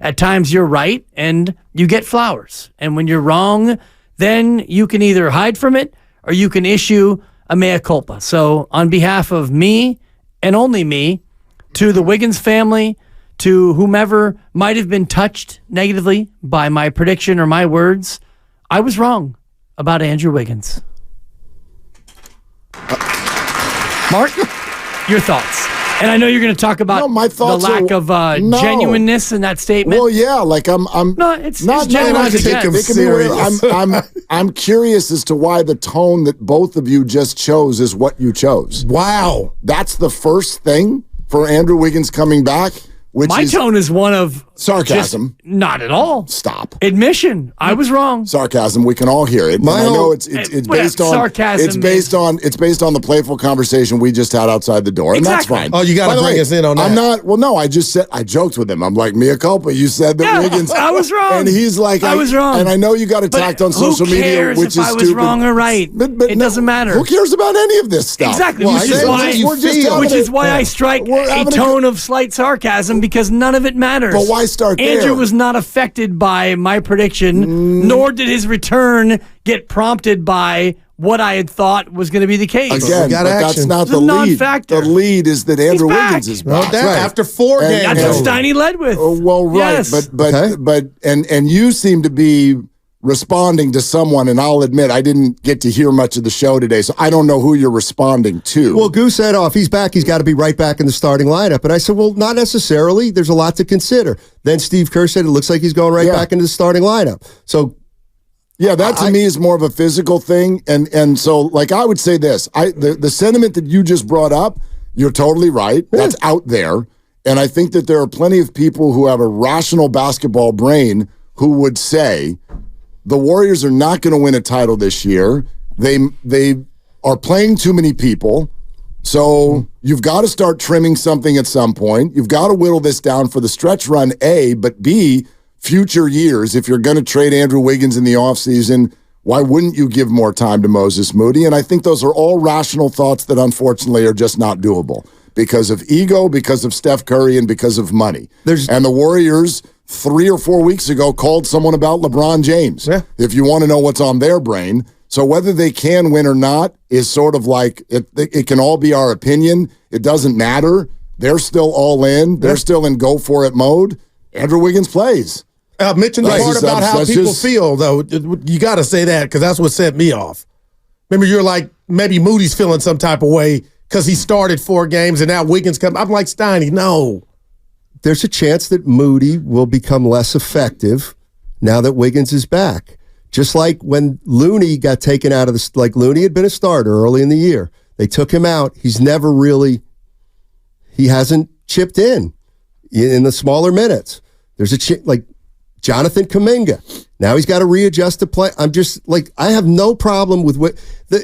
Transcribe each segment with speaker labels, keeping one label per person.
Speaker 1: at times you're right and you get flowers. And when you're wrong, then you can either hide from it or you can issue a mea culpa. So on behalf of me and only me, to the Wiggins family, to whomever might have been touched negatively by my prediction or my words, I was wrong about Andrew Wiggins. Mark, your thoughts? And I know you're going to talk about the lack of genuineness in that statement.
Speaker 2: Well, yeah, like I'm I'm curious as to why the tone that both of you just chose is what you chose.
Speaker 3: Wow.
Speaker 2: That's the first thing for Andrew Wiggins coming back.
Speaker 1: My tone is one of
Speaker 2: sarcasm.
Speaker 1: Not at all.
Speaker 2: Stop.
Speaker 1: Admission. I was wrong.
Speaker 2: Sarcasm. We can all hear it. And I know it's based on sarcasm. It's based on the playful conversation we just had outside the door, and that's fine.
Speaker 3: Oh, you got to bring us in on that.
Speaker 2: I'm not. Well, no. I just said I joked with him. I'm like, mea culpa. You said that Wiggins.
Speaker 1: I was wrong.
Speaker 2: And he's like,
Speaker 1: I was wrong.
Speaker 2: And I know you got attacked on social media, which is stupid.
Speaker 1: I was wrong or right. But it doesn't matter.
Speaker 2: Who cares about any of this stuff?
Speaker 1: Exactly. Which is why I strike a tone of slight sarcasm, because none of it matters.
Speaker 2: But why start there?
Speaker 1: Andrew was not affected by my prediction, nor did his return get prompted by what I had thought was going to be the case.
Speaker 2: Again, but that's not the lead. The lead is that Andrew Wiggins is back.
Speaker 3: After 4 games.
Speaker 1: That's what Steiny led with.
Speaker 2: Well, right. Yes. But you seem to be responding to someone, and I'll admit I didn't get to hear much of the show today, so I don't know who you're responding to.
Speaker 4: Well, Goose said, if he's back, he's got to be right back in the starting lineup. And I said, well, not necessarily. There's a lot to consider. Then Steve Kerr said it looks like he's going right back into the starting lineup. So,
Speaker 2: yeah, that to me is more of a physical thing. And so, like, I would say this. The sentiment that you just brought up, you're totally right. That's out there. And I think that there are plenty of people who have a rational basketball brain who would say, the Warriors are not going to win a title this year. They are playing too many people. So you've got to start trimming something at some point. You've got to whittle this down for the stretch run, A, but B, future years. If you're going to trade Andrew Wiggins in the offseason, why wouldn't you give more time to Moses Moody? And I think those are all rational thoughts that unfortunately are just not doable because of ego, because of Steph Curry, and because of money. And the Warriors 3 or 4 weeks ago called someone about LeBron James, if you want to know what's on their brain. So whether they can win or not is sort of like, it can all be our opinion. It doesn't matter. They're still all in. They're still in go-for-it mode. Andrew Wiggins plays.
Speaker 3: Mention the part about how people feel, though. You got to say that because that's what set me off. Remember, you're like, maybe Moody's feeling some type of way because he started 4 games and now Wiggins come. I'm like, Steiny, no.
Speaker 4: There's a chance that Moody will become less effective now that Wiggins is back. Just like when Looney got taken out of like Looney had been a starter early in the year. They took him out. He hasn't chipped in the smaller minutes. There's like Jonathan Kuminga. Now he's got to readjust to play. I'm just like, I have no problem with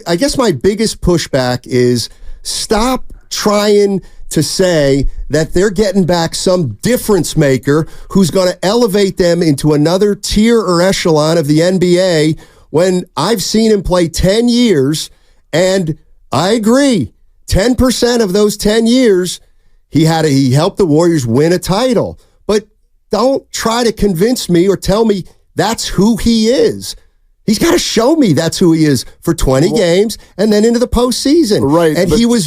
Speaker 4: I guess my biggest pushback is stop trying to say that they're getting back some difference maker who's going to elevate them into another tier or echelon of the NBA when I've seen him play 10 years, and I agree, 10% of those 10 years, he helped the Warriors win a title. But don't try to convince me or tell me that's who he is. He's got to show me that's who he is for 20 games and then into the postseason.
Speaker 2: Right.
Speaker 4: And he was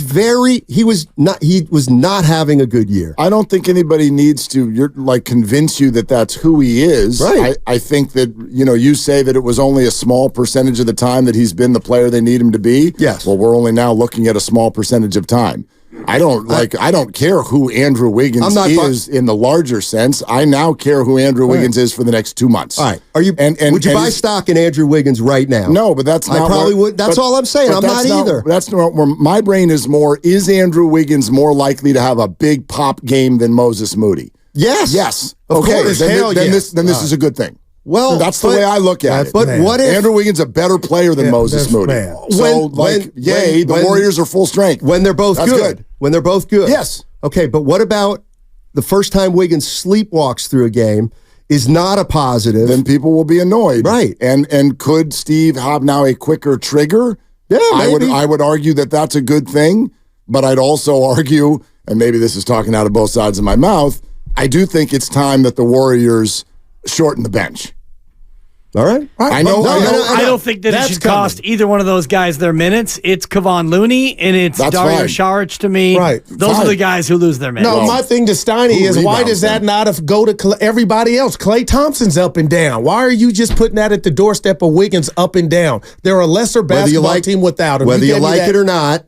Speaker 4: not having a good year.
Speaker 2: I don't think anybody needs to convince you that that's who he is.
Speaker 4: Right.
Speaker 2: I think that, you say that it was only a small percentage of the time that he's been the player they need him to be.
Speaker 4: Yes.
Speaker 2: Well, we're only now looking at a small percentage of time. I don't care who Andrew Wiggins is in the larger sense. I now care who Andrew Wiggins is for the next 2 months.
Speaker 4: All right. Would you buy stock in Andrew Wiggins right now?
Speaker 2: No, but that's not.
Speaker 4: I probably would. That's all I'm saying. I'm not either.
Speaker 2: That's not where my brain is more. Is Andrew Wiggins more likely to have a big pop game than Moses Moody?
Speaker 4: Yes.
Speaker 2: Yes.
Speaker 4: Of
Speaker 2: okay.
Speaker 4: Course.
Speaker 2: Then this is a good thing.
Speaker 4: Well,
Speaker 2: that's the way I look at it.
Speaker 4: But what if
Speaker 2: Andrew Wiggins is a better player than Moses Moody? The Warriors are full strength
Speaker 4: when they're both good. When they're both good.
Speaker 2: Yes.
Speaker 4: Okay, but what about the first time Wiggins sleepwalks through a game is not a positive?
Speaker 2: Then people will be annoyed,
Speaker 4: right?
Speaker 2: And could Steve have now a quicker trigger?
Speaker 4: Yeah, maybe.
Speaker 2: I would argue that that's a good thing, but I'd also argue, and maybe this is talking out of both sides of my mouth, I do think it's time that the Warriors shorten the bench.
Speaker 4: All right.
Speaker 2: I
Speaker 1: don't think that it should cost either one of those guys their minutes. It's Kevon Looney and it's Dario Saric to me.
Speaker 3: Right.
Speaker 1: Those are the guys who lose their minutes.
Speaker 3: No, my thing to Steiny is why does that not go to everybody else? Klay Thompson's up and down. Why are you just putting that at the doorstep of Wiggins up and down? They're a lesser basketball team without him.
Speaker 4: Whether you like it or not,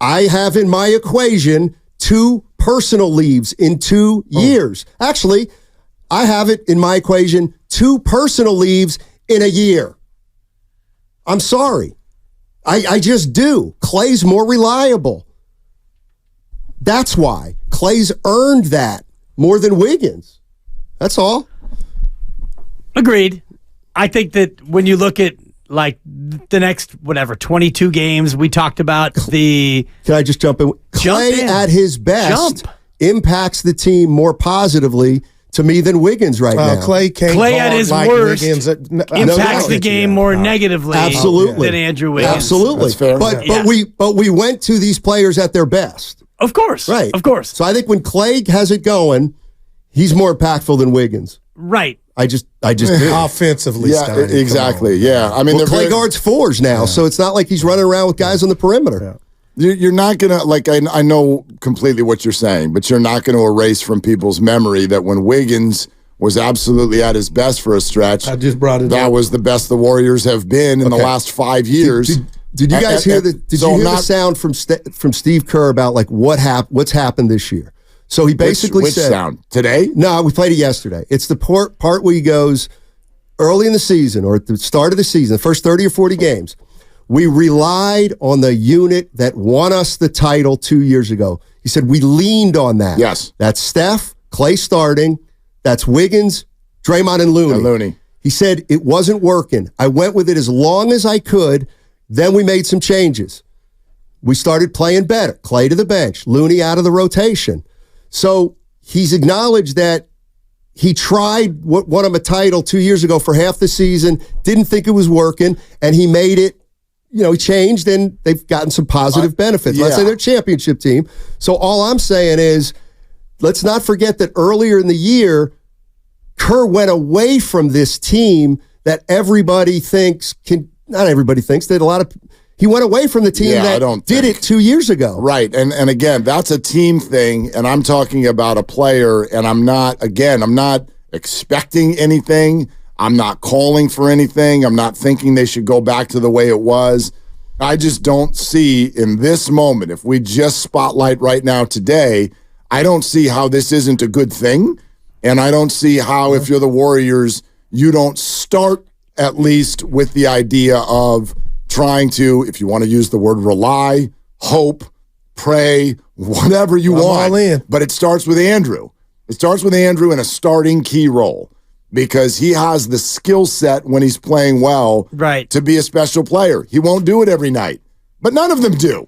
Speaker 4: I have in my equation 2 personal leaves in 2 years. Actually, I have it in my equation 2 personal leaves in a year. I'm sorry. I just do. Klay's more reliable. That's why. Klay's earned that more than Wiggins. That's all.
Speaker 1: Agreed. I think that when you look at like the next, 22 games, we talked about the...
Speaker 4: Can I just jump in? Klay at his best impacts the team more positively to me than Wiggins right now.
Speaker 1: Klay at his worst impacts the game more negatively than Andrew Wiggins.
Speaker 4: Absolutely.
Speaker 2: That's fair.
Speaker 4: But we went to these players at their best.
Speaker 1: Of course.
Speaker 4: Right.
Speaker 1: Of course.
Speaker 4: So I think when Klay has it going, he's more impactful than Wiggins.
Speaker 1: Right.
Speaker 4: I just do.
Speaker 3: Offensively,
Speaker 2: yeah,
Speaker 3: Steiny,
Speaker 2: exactly. Yeah. I mean,
Speaker 4: Klay guards 4s now, so it's not like he's running around with guys on the perimeter.
Speaker 3: Yeah.
Speaker 2: You're not going to, I know completely what you're saying, but you're not going to erase from people's memory that when Wiggins was absolutely at his best for a stretch,
Speaker 3: I just brought it
Speaker 2: that
Speaker 3: up.
Speaker 2: was the best the Warriors have been in the last 5 years.
Speaker 4: Did you guys hear the sound from Steve Kerr about like what's happened this year? So he basically
Speaker 2: which
Speaker 4: said,
Speaker 2: sound? Today?
Speaker 4: No, we played it yesterday. It's the part where he goes early in the season or at the start of the season, the first 30 or 40 games. We relied on the unit that won us the title 2 years ago. He said we leaned on that.
Speaker 2: Yes.
Speaker 4: That's Steph, Klay starting. That's Wiggins, Draymond, and Looney. He said it wasn't working. I went with it as long as I could. Then we made some changes. We started playing better. Klay to the bench, Looney out of the rotation. So he's acknowledged that he tried what won him a title 2 years ago for half the season, didn't think it was working, and he made it. He changed, and they've gotten some positive benefits. Let's say they're a championship team. So all I'm saying is, let's not forget that earlier in the year, Kerr went away from this team that everybody thinks not everybody thinks, that he went away from the team that did it 2 years ago.
Speaker 2: Right. And again, that's a team thing, and I'm talking about a player, and I'm not expecting anything. I'm not calling for anything. I'm not thinking they should go back to the way it was. I just don't see in this moment, if we just spotlight right now today, I don't see how this isn't a good thing. And I don't see how, if you're the Warriors, you don't start at least with the idea of trying to, if you want to use the word rely, hope, pray, whatever you want.
Speaker 3: All in.
Speaker 2: But it starts with Andrew. It starts with Andrew in a starting key role, because he has the skill set when he's playing well to be a special player. He won't do it every night, but none of them do.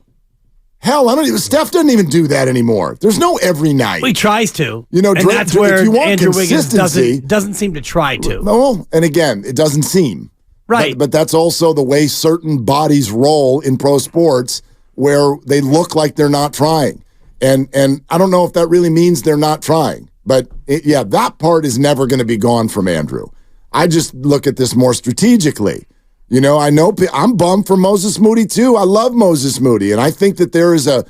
Speaker 2: Hell, Steph doesn't even do that anymore. There's no every night.
Speaker 1: Well, he tries to.
Speaker 2: And
Speaker 1: that's where Andrew Wiggins
Speaker 2: consistency,
Speaker 1: doesn't seem to try to.
Speaker 2: No, and again, it doesn't seem.
Speaker 1: Right.
Speaker 2: But that's also the way certain bodies roll in pro sports, where they look like they're not trying. And I don't know if that really means they're not trying. But, that part is never going to be gone from Andrew. I just look at this more strategically. I know I'm bummed for Moses Moody, too. I love Moses Moody. And I think that there's a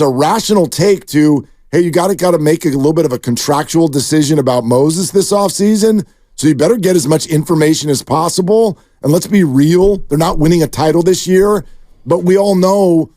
Speaker 2: rational take to, hey, you got to make a little bit of a contractual decision about Moses this offseason. So you better get as much information as possible. And let's be real. They're not winning a title this year. But we know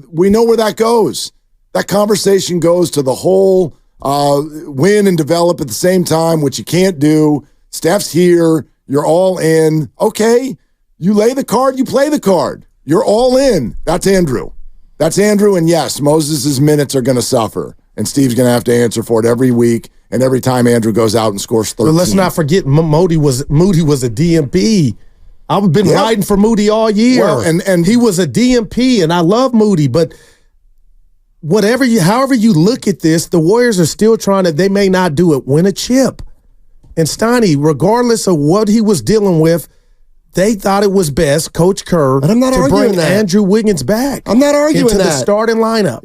Speaker 2: where that goes. That conversation goes to the whole win and develop at the same time, which you can't do. Steph's here. You're all in. Okay. You lay the card, you play the card. You're all in. That's Andrew. And yes, Moses' minutes are going to suffer. And Steve's going to have to answer for it every week and every time Andrew goes out and scores 13.
Speaker 3: But let's not forget Moody was a DMP. I've been riding for Moody all year.
Speaker 2: Well, and
Speaker 3: he was a DMP, and I love Moody, but however you look at this, the Warriors are still trying to, they may not do it, win a chip. And Steiny, regardless of what he was dealing with, they thought it was best, Coach Kerr,
Speaker 4: and I'm not
Speaker 3: to
Speaker 4: arguing
Speaker 3: bring
Speaker 4: that.
Speaker 3: Andrew Wiggins back.
Speaker 4: I'm not arguing
Speaker 3: into
Speaker 4: that.
Speaker 3: the starting lineup.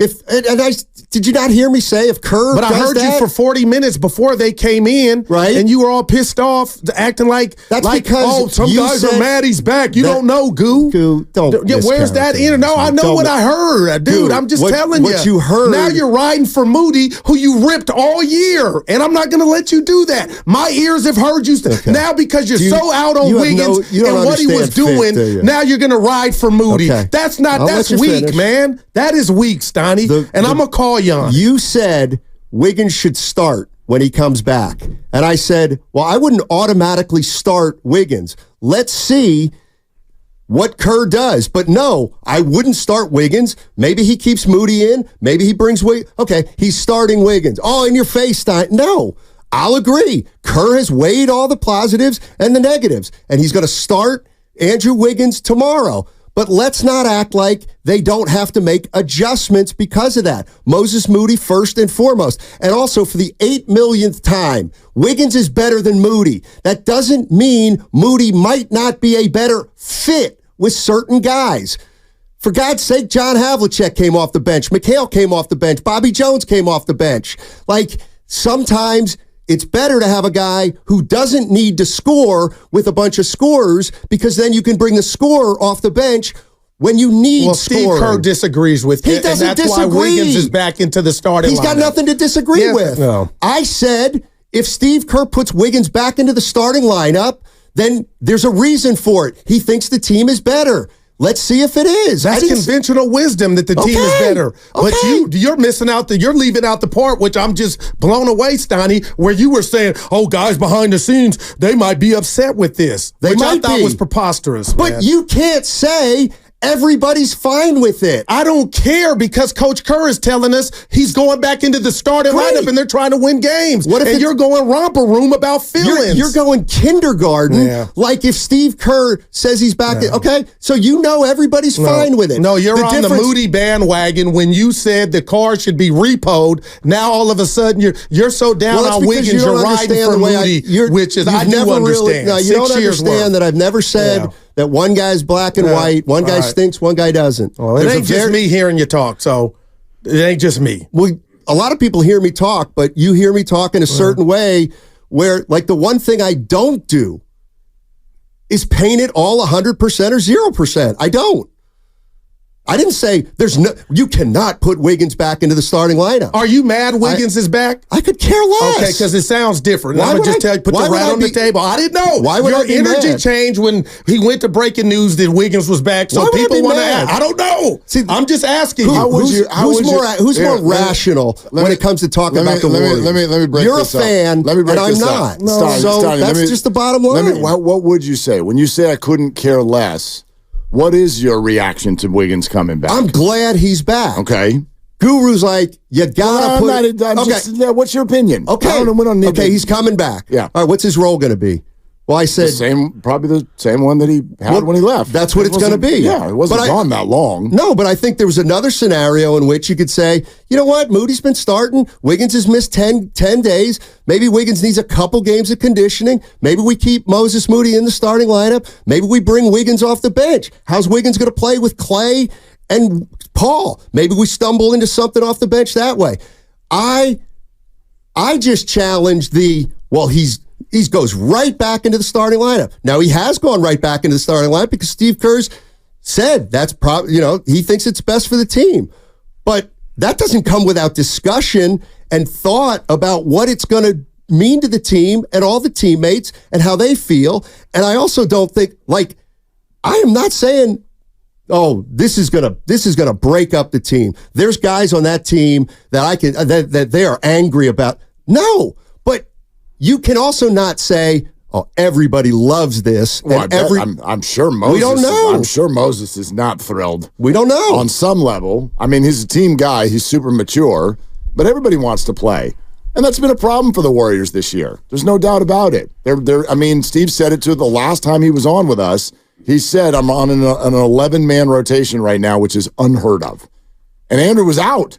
Speaker 4: Did you not hear me say if Kerr
Speaker 3: But I heard you for 40 minutes before they came in,
Speaker 4: right?
Speaker 3: And you were all pissed off, acting like,
Speaker 4: because
Speaker 3: some guys are mad he's back. You don't know, Goo. Where's that in? No, I know what I heard, dude. I'm just telling you.
Speaker 4: What you heard.
Speaker 3: Now you're riding for Moody, who you ripped all year, and I'm not going to let you do that. My ears have heard you. Okay. Now because you're so out on Wiggins and what he was doing, now you're going to ride for Moody. Okay. That's weak, finish. Man. That is weak, Steiny. And I'm going to call you on.
Speaker 4: You said Wiggins should start when he comes back. And I said, well, I wouldn't automatically start Wiggins. Let's see what Kerr does. But no, I wouldn't start Wiggins. Maybe he keeps Moody in. Maybe he brings Wiggins. Okay, he's starting Wiggins. Oh, in your face, Stein. No, I'll agree. Kerr has weighed all the positives and the negatives, and he's going to start Andrew Wiggins tomorrow. But let's not act like they don't have to make adjustments because of that. Moses Moody first and foremost. And also for the 8 millionth time, Wiggins is better than Moody. That doesn't mean Moody might not be a better fit with certain guys. For God's sake, John Havlicek came off the bench. McHale came off the bench. Bobby Jones came off the bench. Like, sometimes it's better to have a guy who doesn't need to score with a bunch of scorers, because then you can bring the scorer off the bench when you need scoring.
Speaker 3: Steve Kerr disagrees with you.
Speaker 4: He doesn't
Speaker 3: and that's
Speaker 4: disagree.
Speaker 3: Why Wiggins is back into the starting lineup.
Speaker 4: He's got nothing to disagree with.
Speaker 3: No.
Speaker 4: I said if Steve Kerr puts Wiggins back into the starting lineup, then there's a reason for it. He thinks the team is better. Let's see if it is.
Speaker 3: That's conventional wisdom that the team is better. But you're missing out. You're leaving out the part, which I'm just blown away, Steiny, where you were saying, oh, guys behind the scenes, they might be upset with this. Which I thought was preposterous.
Speaker 4: But you can't say everybody's fine with it.
Speaker 3: I don't care, because Coach Kerr is telling us he's going back into the starting lineup and they're trying to win games. What if you're going romper room about feelings?
Speaker 4: You're going kindergarten. Like if Steve Kerr says he's back, okay, so you know everybody's fine with it.
Speaker 3: No, you're on the Moody bandwagon. When you said the car should be repoed, now all of a sudden you're so down on Wiggins, you're riding for Moody, which is I do understand.
Speaker 4: No, you don't understand that I've never said that one guy's black and white, one guy stinks, one guy doesn't.
Speaker 3: Well, it ain't just me hearing you talk, so it ain't just me.
Speaker 4: Well, a lot of people hear me talk, but you hear me talk in a certain way where, like, the one thing I don't do is paint it all 100% or 0%. I don't. I didn't say you cannot put Wiggins back into the starting lineup.
Speaker 3: Are you mad Wiggins is back?
Speaker 4: I could care less.
Speaker 3: Okay, because it sounds different. I'm going to just tell you, put the rat on the table. I didn't know.
Speaker 4: Why would
Speaker 3: Your energy
Speaker 4: mad?
Speaker 3: changed when he went to breaking news that Wiggins was back, so people want to ask. I don't know. See, I'm just asking
Speaker 4: who's more rational when it comes to talking about the Warriors?
Speaker 2: Let me break
Speaker 4: You're
Speaker 2: this
Speaker 4: a fan,
Speaker 2: Let me break
Speaker 4: and
Speaker 2: this
Speaker 4: I'm
Speaker 2: up.
Speaker 4: not. So that's just the bottom line.
Speaker 2: What would you say? When you say I couldn't care less, what is your reaction to Wiggins coming back?
Speaker 4: I'm glad he's back.
Speaker 2: Okay.
Speaker 4: Guru's like, you gotta
Speaker 2: what's your opinion?
Speaker 4: Okay, he's coming back.
Speaker 2: Yeah.
Speaker 4: All right, what's his role going to be? Well, I said
Speaker 2: probably the same one that he had when he left.
Speaker 4: That's what it's going to be.
Speaker 2: Yeah, it wasn't gone that long.
Speaker 4: No, but I think there was another scenario in which you could say, you know what, Moody's been starting. Wiggins has missed 10 days. Maybe Wiggins needs a couple games of conditioning. Maybe we keep Moses Moody in the starting lineup. Maybe we bring Wiggins off the bench. How's Wiggins going to play with Clay and Paul? Maybe we stumble into something off the bench that way. I just challenged he goes right back into the starting lineup. Now, he has gone right back into the starting lineup because Steve Kerr's said that's probably, he thinks it's best for the team. But that doesn't come without discussion and thought about what it's going to mean to the team and all the teammates and how they feel. And I also don't think, I am not saying, oh, this is gonna break up the team. There's guys on that team that they are angry about. No, but you can also not say, oh, everybody loves this.
Speaker 2: Well, I'm sure Moses.
Speaker 4: We don't know.
Speaker 2: I'm sure Moses is not thrilled.
Speaker 4: We don't know.
Speaker 2: On some level, I mean, he's a team guy. He's super mature, but everybody wants to play. And that's been a problem for the Warriors this year. There's no doubt about it. Steve said it the last time he was on with us. He said, I'm on an 11-man rotation right now, which is unheard of. And Andrew was out.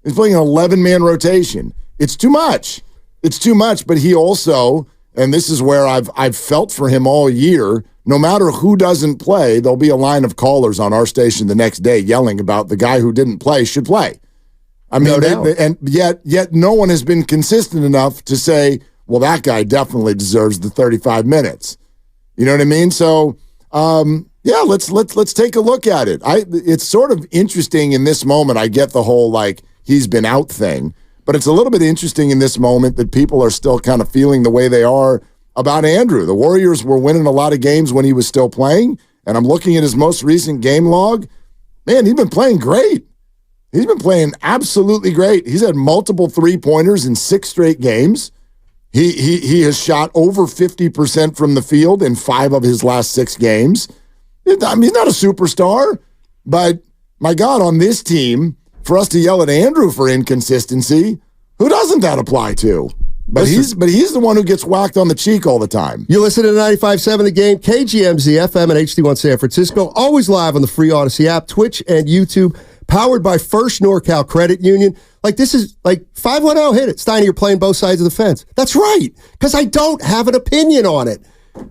Speaker 2: He's playing an 11-man rotation. It's too much. It's too much, but he also, and this is where I've felt for him all year, no matter who doesn't play, there'll be a line of callers on our station the next day yelling about the guy who didn't play should play. I mean, and yet no one has been consistent enough to say, well, that guy definitely deserves the 35 minutes. You know what I mean? So, let's take a look at it. It's sort of interesting in this moment. I get the whole, like, he's been out thing, but it's a little bit interesting in this moment that people are still kind of feeling the way they are about Andrew. The Warriors were winning a lot of games when he was still playing, and I'm looking at his most recent game log. Man, he's been playing great. He's been playing absolutely great. He's had multiple three-pointers in 6 straight games. He has shot over 50% from the field in 5 of his last 6 games. I mean, he's not a superstar, but my God, on this team, for us to yell at Andrew for inconsistency, who doesn't that apply to? But he's the one who gets whacked on the cheek all the time.
Speaker 4: You listen to 95.7 The Game, KGMZ, FM, and HD1 San Francisco. Always live on the free Odyssey app, Twitch, and YouTube. Powered by First NorCal Credit Union. Like, this is like 510, hit it. Steiny, you're playing both sides of the fence. That's right, because I don't have an opinion on it.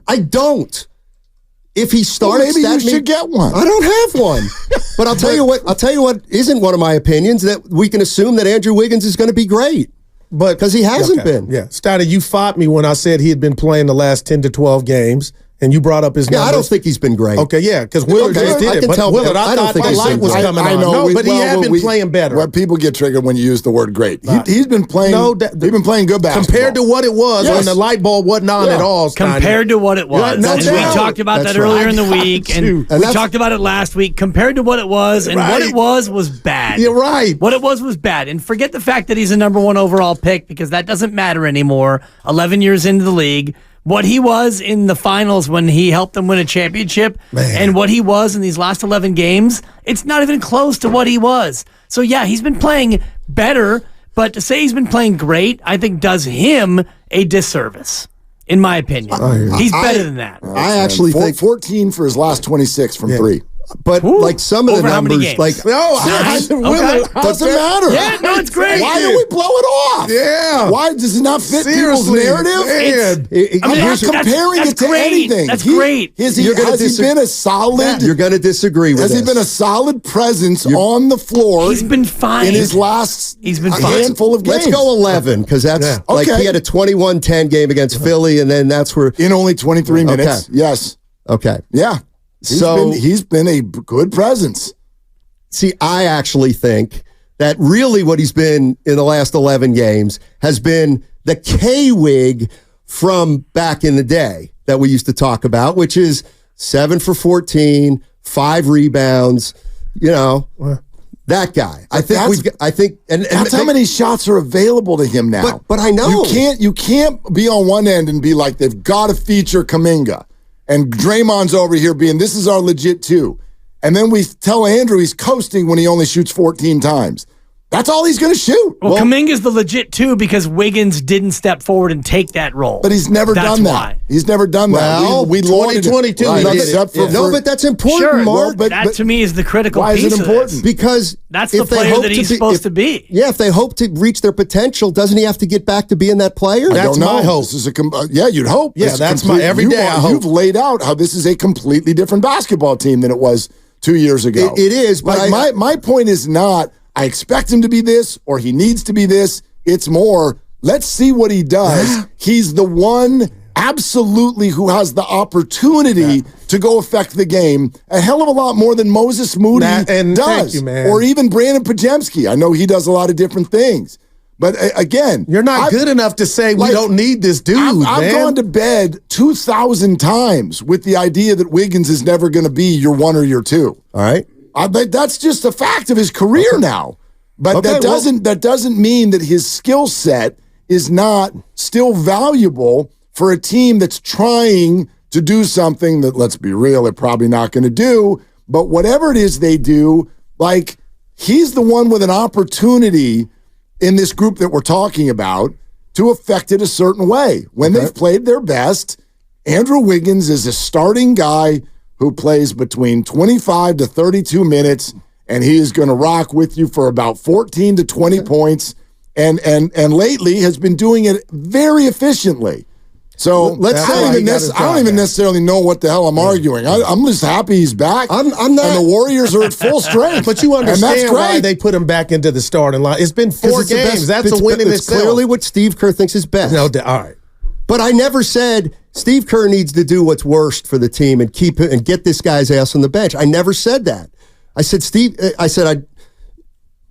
Speaker 4: I don't. If he starts,
Speaker 2: maybe you should get one.
Speaker 4: I don't have one. But I'll tell you what isn't one of my opinions, that we can assume that Andrew Wiggins is going to be great. But because he hasn't been.
Speaker 3: Yeah. Steiny, you fought me when I said he had been playing the last 10 to 12 games. And you brought up his numbers.
Speaker 4: I don't think he's been great.
Speaker 3: Okay, yeah, because Willard just did it. But Willard, I thought the light was coming on. No, but he had been playing better.
Speaker 2: Well, people get triggered when you use the word great. He's been playing. He's been playing good basketball
Speaker 3: compared to what it was when the light bulb wasn't on at all. Steiny.
Speaker 1: Compared to what it was. We talked about that earlier in the week, and we talked about it last week. Compared to what it was, and what it was bad.
Speaker 3: You're right.
Speaker 1: What it was bad, and forget the fact that he's a number 1 overall pick, because that doesn't matter anymore. 11 years into the league. What he was in the finals when he helped them win a championship, and what he was in these last 11 games, it's not even close to what he was. So, yeah, he's been playing better, but to say he's been playing great, I think does him a disservice, in my opinion. He's better than that.
Speaker 4: I actually think
Speaker 2: 14 for his last 26 from 3.
Speaker 4: But like some of the numbers, like
Speaker 2: doesn't matter.
Speaker 1: Yeah, no, it's great.
Speaker 2: Why do we blow it off?
Speaker 3: Yeah.
Speaker 2: Why does it not fit people's narrative? I'm not comparing it to anything.
Speaker 1: That's great.
Speaker 2: Has he been a solid?
Speaker 4: You're going to disagree with
Speaker 2: Has he been a solid presence on the floor?
Speaker 1: He's been fine
Speaker 2: in his last handful of games.
Speaker 4: Let's go 11, because that's like he had a 21-10 game against Philly, and then that's where
Speaker 2: in only 23 minutes. Yes.
Speaker 4: Okay.
Speaker 2: Yeah. He's been a good presence.
Speaker 4: See, I actually think that really what he's been in the last 11 games has been the K-Wig from back in the day that we used to talk about, which is 7 for 14, 5 rebounds, that guy. I think
Speaker 2: that's how many shots are available to him now.
Speaker 4: But I know
Speaker 2: you can't be on one end and be like, they've got to feature Kuminga. And Draymond's over here being, this is our legit 2. And then we tell Andrew he's coasting when he only shoots 14 times. That's all he's going to shoot.
Speaker 1: Well, Kuminga's the legit 2 because Wiggins didn't step forward and take that role.
Speaker 2: But he's never done that.
Speaker 1: Why.
Speaker 2: He's never done that.
Speaker 3: Well,
Speaker 2: we
Speaker 3: 2022.
Speaker 4: But that's important, Mark.
Speaker 1: But that to me is the critical piece.
Speaker 2: Why is it important?
Speaker 4: Because
Speaker 1: that's the player that he's supposed to be.
Speaker 4: Yeah, if they hope to reach their potential, doesn't he have to get back to being that player?
Speaker 3: That's my hope.
Speaker 2: This is you'd hope.
Speaker 3: Yeah, that's my everyday hope.
Speaker 2: You've laid out how this is a completely different basketball team than it was 2 years ago.
Speaker 4: It is, but
Speaker 2: my point is not, I expect him to be this or he needs to be this. It's more, let's see what he does. He's the one absolutely who has the opportunity to go affect the game a hell of a lot more than Moses Moody does.
Speaker 3: Thank you, man.
Speaker 2: Or even Brandon Pajemski. I know he does a lot of different things. But again,
Speaker 3: you're not good enough to say we don't need this dude,
Speaker 2: I've gone to bed 2,000 times with the idea that Wiggins is never going to be your 1 or your 2.
Speaker 4: All right.
Speaker 2: That's just a fact of his career now. But that doesn't mean that his skill set is not still valuable for a team that's trying to do something that, let's be real, they're probably not going to do. But whatever it is they do, like, he's the one with an opportunity in this group that we're talking about to affect it a certain way. When they've played their best, Andrew Wiggins is a starting guy who plays between 25 to 32 minutes, and he is going to rock with you for about 14 to 20 points, and lately has been doing it very efficiently. So I don't even necessarily know what the hell I'm arguing. I'm just happy he's back.
Speaker 4: I'm not.
Speaker 2: And the Warriors are at full strength.
Speaker 3: But you understand why they put him back into the starting line. It's been 4 games. That's a win in itself.
Speaker 4: It's clearly what Steve Kerr thinks is best.
Speaker 3: No, all right.
Speaker 4: But I never said Steve Kerr needs to do what's worst for the team and keep it and get this guy's ass on the bench. I never said that. I said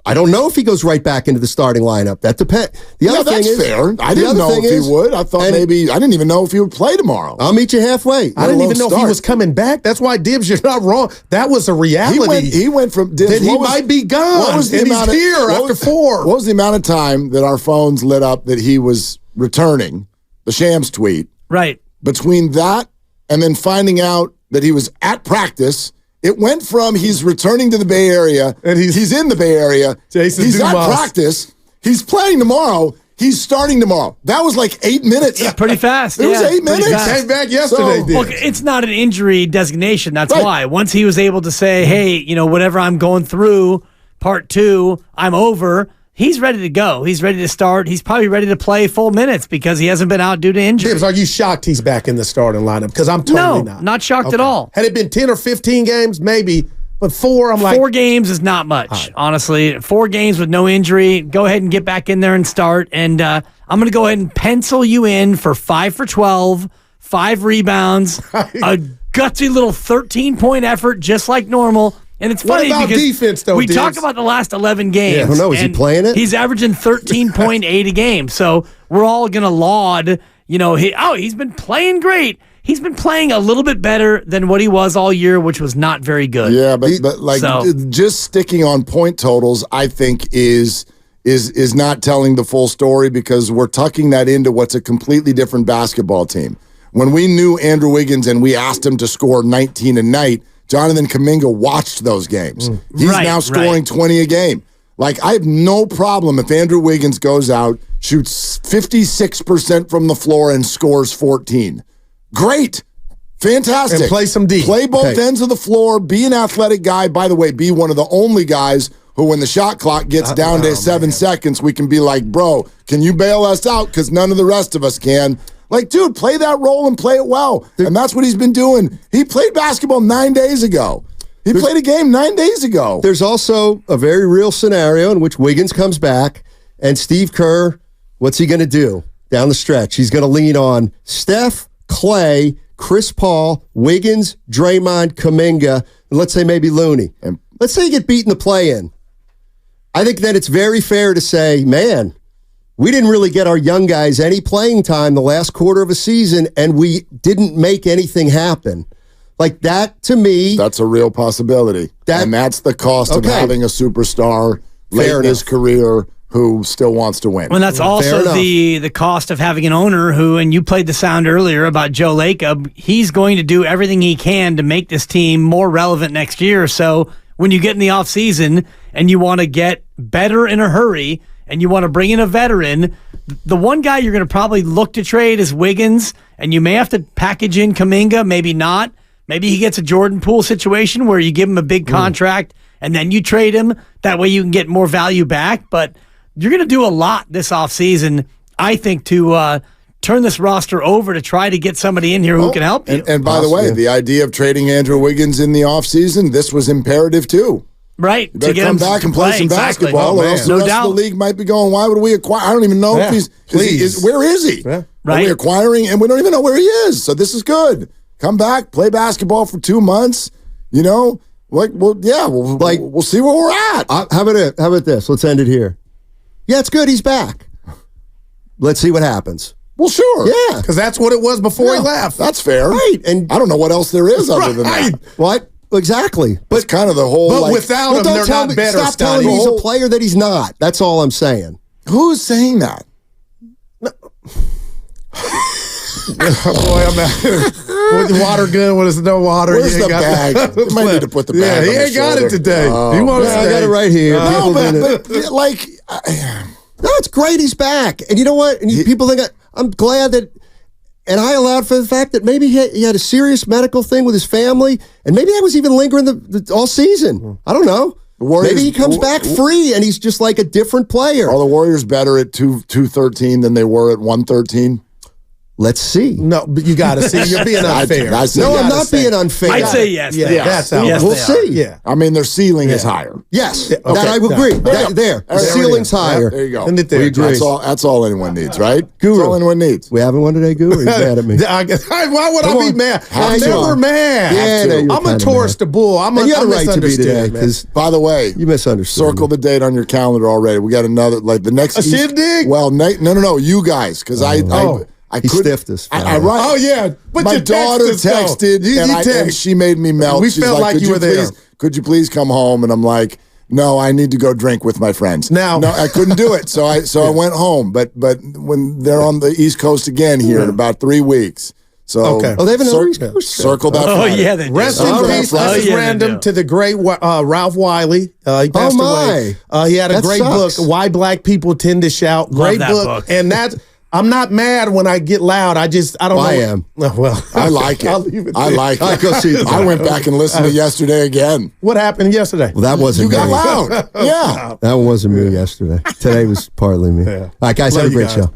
Speaker 4: I don't know if he goes right back into the starting lineup. That depends. The other thing is
Speaker 2: fair. I didn't know if he would. I thought maybe I didn't even know if he would play tomorrow.
Speaker 4: I'll meet you halfway.
Speaker 3: I didn't even know if he was coming back. That's why, Dibs, you're not wrong. That was a reality.
Speaker 2: He went from Dibs.
Speaker 3: That he might be gone. He's here after 4.
Speaker 2: What was the amount of time that our phones lit up that he was returning the Shams tweet?
Speaker 1: Right.
Speaker 2: Between that and then finding out that he was at practice. It went from he's returning to the Bay Area, and he's in the Bay Area, he's at practice, he's playing tomorrow, he's starting tomorrow. That was like 8 minutes.
Speaker 1: Yeah, pretty fast.
Speaker 2: It was 8 minutes.
Speaker 3: He came back yesterday,
Speaker 1: Look, it's not an injury designation. That's why. Once he was able to say, hey, whatever I'm going through, part 2, I'm over. He's ready to go. He's ready to start. He's probably ready to play full minutes because he hasn't been out due to injury.
Speaker 3: Dibs, are you shocked he's back in the starting lineup? Because I'm totally
Speaker 1: not shocked at all.
Speaker 3: Had it been 10 or 15 games, maybe, but 4, I'm like...
Speaker 1: 4 games is not much, honestly. 4 games with no injury. Go ahead and get back in there and start. And I'm going to go ahead and pencil you in for 5 for 12, 5 rebounds, a gutsy little 13-point effort just like normal. And it's funny because
Speaker 3: defense, though,
Speaker 1: we talk about the last 11 games.
Speaker 4: Yeah, I don't know. Is he playing it?
Speaker 1: He's averaging 13.8 a game. So we're all going to laud, he's been playing great. He's been playing a little bit better than what he was all year, which was not very good.
Speaker 2: Yeah, but just sticking on point totals, I think is not telling the full story because we're tucking that into what's a completely different basketball team. When we knew Andrew Wiggins and we asked him to score 19 a night, Jonathan Kuminga watched those games. He's now scoring 20 a game. Like, I have no problem if Andrew Wiggins goes out, shoots 56% from the floor, and scores 14. Great. Fantastic.
Speaker 3: And play some D.
Speaker 2: Play both ends of the floor. Be an athletic guy. By the way, be one of the only guys who, when the shot clock gets down to 7 seconds, we can be like, bro, can you bail us out? Because none of the rest of us can. Like, dude, play that role and play it well. And that's what he's been doing. He played basketball 9 days ago. He played a game 9 days ago.
Speaker 4: There's also a very real scenario in which Wiggins comes back, and Steve Kerr, what's he going to do down the stretch? He's going to lean on Steph, Clay, Chris Paul, Wiggins, Draymond, Kuminga, and let's say maybe Looney. And let's say you get beat in the play-in. I think that it's very fair to say, man, we didn't really get our young guys any playing time the last quarter of a season, and we didn't make anything happen. Like that, to me...
Speaker 2: That's a real possibility. And that's the cost of having a superstar late in his career who still wants to win.
Speaker 1: Well, that's also the cost of having an owner who, and you played the sound earlier about Joe Lacob, he's going to do everything he can to make this team more relevant next year. So when you get in the offseason and you want to get better in a hurry and you want to bring in a veteran, the one guy you're going to probably look to trade is Wiggins, and you may have to package in Kuminga, maybe not. Maybe he gets a Jordan Poole situation where you give him a big contract and then you trade him. That way you can get more value back. But you're going to do a lot this offseason, I think, to turn this roster over to try to get somebody in here who can help you.
Speaker 2: And by the way, the idea of trading Andrew Wiggins in the offseason, this was imperative too.
Speaker 1: Right.
Speaker 2: You better come back and play some basketball, or else the rest of the league might be going, why would we acquire? I don't even know if he's where is he?
Speaker 3: Yeah.
Speaker 2: Are we acquiring? And we don't even know where he is. So this is good. Come back, play basketball for 2 months. You know, we'll see where we're at.
Speaker 4: How about this? Let's end it here. Yeah, it's good. He's back. Let's see what happens.
Speaker 2: Well, sure.
Speaker 4: Yeah,
Speaker 3: because that's what it was before he left.
Speaker 2: That's fair.
Speaker 4: Right, and
Speaker 2: I don't know what else there is other than that.
Speaker 4: What? Exactly.
Speaker 2: But kind of the whole.
Speaker 3: But without him, they're not better.
Speaker 4: Stop telling me he's a player that he's not. That's all I'm saying.
Speaker 2: Who's saying that?
Speaker 3: Boy, I'm out. With the water gun, when there's no water.
Speaker 2: Where's the bag? You might need to put the bag.
Speaker 3: Yeah, he ain't got it today. You want to
Speaker 4: I got it right here.
Speaker 2: No, but like,
Speaker 4: no, it's great. He's back, and you know what? And people think I'm glad that. And I allowed for the fact that maybe he had a serious medical thing with his family, and maybe that was even lingering all season. I don't know. Maybe he comes back free, and he's just like a different player.
Speaker 2: Are the Warriors better at 213 than they were at 113?
Speaker 4: let's see.
Speaker 3: No, but you got to see. You're being unfair.
Speaker 4: No, I'm not being unfair.
Speaker 1: I'd say yes.
Speaker 3: Yeah, that's how
Speaker 1: Yes,
Speaker 3: we'll
Speaker 1: they are.
Speaker 3: see. Yeah.
Speaker 2: I mean, their ceiling is higher.
Speaker 4: Yes,
Speaker 3: Okay.
Speaker 4: that I would agree. There, the ceiling's higher.
Speaker 2: There you go.
Speaker 3: And it there.
Speaker 4: We agree.
Speaker 2: That's all anyone needs, right?
Speaker 4: Guru.
Speaker 2: That's all anyone needs.
Speaker 4: We having one today, Guru? Or are you mad at me?
Speaker 3: Why would I be mad? I'm
Speaker 2: to.
Speaker 3: never mad.
Speaker 4: Yeah, no, you're
Speaker 3: I'm a
Speaker 4: kinda
Speaker 3: tourist
Speaker 4: mad.
Speaker 3: to bull. I'm
Speaker 4: And you had a right to be
Speaker 3: misunderstood,
Speaker 4: today
Speaker 3: man.
Speaker 4: because
Speaker 2: By the way,
Speaker 4: you misunderstood.
Speaker 2: circle the date on your calendar already. We got another, like the next.
Speaker 3: A shindig?
Speaker 2: Well, no, you guys, because I
Speaker 4: He
Speaker 2: couldn't.
Speaker 4: stiffed us.
Speaker 2: I right.
Speaker 3: Oh, yeah. But
Speaker 2: My
Speaker 3: you
Speaker 2: daughter
Speaker 3: text us, though.
Speaker 2: texted,
Speaker 3: You
Speaker 2: and
Speaker 3: text.
Speaker 2: she made me melt.
Speaker 3: We
Speaker 2: She's
Speaker 3: felt like
Speaker 2: "Could
Speaker 3: you were there."
Speaker 2: Could you please come home? And I'm like, no, I need to go drink with my friends.
Speaker 3: Now-
Speaker 2: no, I couldn't do it, so I went home. But when they're on the East Coast again here in about 3 weeks, so
Speaker 3: Okay.
Speaker 4: Oh, they have another East Coast show.
Speaker 2: circle that.
Speaker 1: Oh,
Speaker 2: Friday.
Speaker 1: yeah, they do.
Speaker 3: Rest in
Speaker 2: All right.
Speaker 3: peace.
Speaker 2: Oh,
Speaker 3: This is
Speaker 1: yeah, they
Speaker 3: random
Speaker 1: do.
Speaker 3: to the great Ralph Wiley. He passed away. He had a
Speaker 4: That
Speaker 3: great
Speaker 4: sucks.
Speaker 3: book, Why Black People Tend to Shout. Great
Speaker 1: that book.
Speaker 3: And that's. I'm not mad when I get loud. I don't know.
Speaker 4: I am.
Speaker 3: Well,
Speaker 2: I like it.
Speaker 3: I'll leave it
Speaker 2: I
Speaker 3: there.
Speaker 2: like it.
Speaker 4: I go see it.
Speaker 2: I went back and listened to yesterday again.
Speaker 3: What happened yesterday?
Speaker 4: Well, that wasn't
Speaker 2: You got
Speaker 4: me.
Speaker 2: loud. Yeah.
Speaker 4: That one wasn't me yesterday. Today was partly me. All right, guys,
Speaker 3: Love
Speaker 4: have a
Speaker 3: you
Speaker 4: great
Speaker 3: guys.
Speaker 4: show.